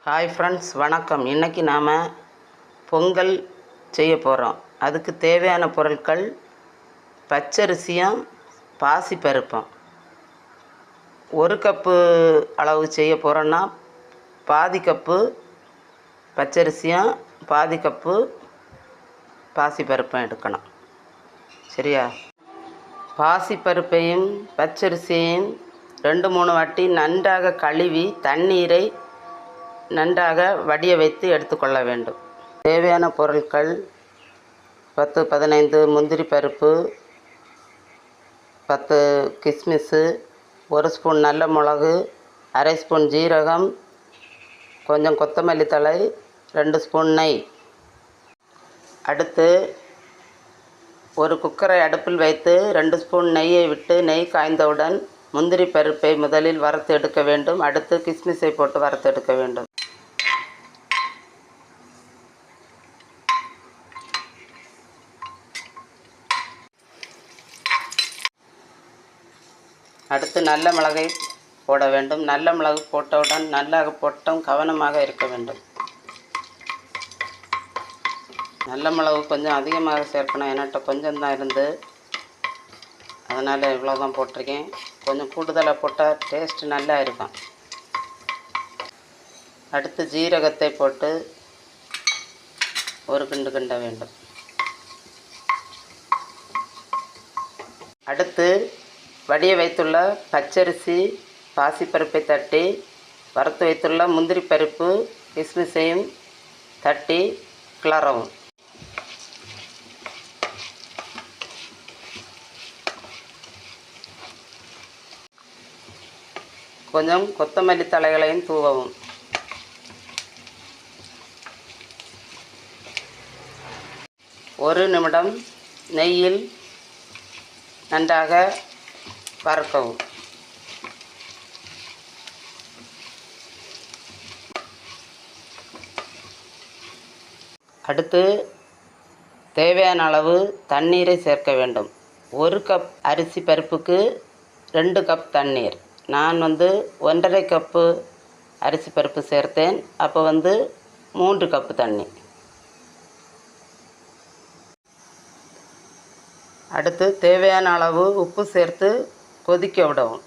Hi friends, வணக்கம். இன்றைக்கி நாம் பொங்கல் செய்ய போகிறோம். அதுக்கு தேவையான பொருட்கள் பச்சரிசியும் பாசிப்பருப்பும். 1 கப்பு அளவு செய்ய போகிறோன்னா பாதி கப்பு பச்சரிசியும் பாதி கப்பு பாசிப்பருப்பும் எடுக்கணும். சரியா? பாசிப்பருப்பையும் பச்சரிசியையும் 2-3 வாட்டி நன்றாக கழுவி தண்ணீரை நன்றாக வடிய வைத்து எடுத்துக்கொள்ள வேண்டும். தேவையான பொருட்கள் 10-15 முந்திரி பருப்பு, 10 கிஸ்மிஸ்ஸு, 1 ஸ்பூன் நல்ல மிளகு, அரை ஸ்பூன் ஜீரகம், கொஞ்சம் கொத்தமல்லி தழை, 2 ஸ்பூன் நெய். அடுத்து ஒரு குக்கரை அடுப்பில் வைத்து 2 ஸ்பூன் நெய்யை விட்டு நெய் காய்ந்தவுடன் முந்திரி பருப்பை முதலில் வறுத்து எடுக்க வேண்டும். அடுத்து கிஸ்மிஸை போட்டு வறுத்து எடுக்க வேண்டும். அடுத்து நல்ல மிளகை போட வேண்டும். நல்ல மிளகு போட்டவுடன் நல்லாக போட்டும் கவனமாக இருக்க வேண்டும். நல்ல மிளகு கொஞ்சம் அதிகமாக சேர்க்கணும். என்கிட்ட கொஞ்சம் தான் இருந்து, அதனால் இவ்வளோ தான் போட்டிருக்கேன். கொஞ்சம் கூடுதலாக போட்டால் டேஸ்ட்டு நல்லா இருக்கும். அடுத்து ஜீரகத்தை போட்டு ஒரு கிண்டு கிண்ட வேண்டும். அடுத்து வடிய வைத்துள்ள பச்சரிசி பாசிப்பருப்பை தட்டி வறுத்து வைத்துள்ள முந்திரி பருப்பு கிஸ்மிஸையும் தட்டி கிளறவும். கொஞ்சம் கொத்தமல்லி தழைகளையும் தூவவும். ஒரு நிமிடம் நெய்யில் நன்றாக வறுக்கவும். அடுத்து தேவையான அளவு தண்ணீரை சேர்க்க வேண்டும். 1 கப் அரிசி பருப்புக்கு 2 கப் தண்ணீர். நான் 1.5 கப்பு அரிசி பருப்பு சேர்த்தேன். அப்போ 3 கப்பு தண்ணி. அடுத்து தேவையான அளவு உப்பு சேர்த்து கொதிக்க விடவும்.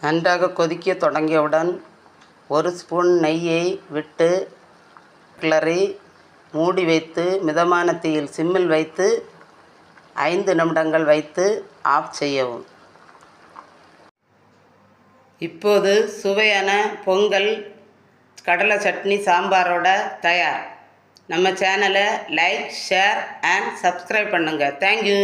நன்றாக கொதிக்க தொடங்கியவுடன் 1 ஸ்பூன் நெய்யை விட்டு கிளறி மூடி வைத்து மிதமான தீயில் சிம்மில் வைத்து 5 நிமிடங்கள் வைத்து ஆஃப் செய்யவும். இப்போது சுவையான பொங்கல் கடலை சட்னி சாம்பாரோட தயார். நம்ம சேனலை லைக், ஷேர் அண்ட் சப்ஸ்கிரைப் பண்ணுங்கள். தேங்க்யூ.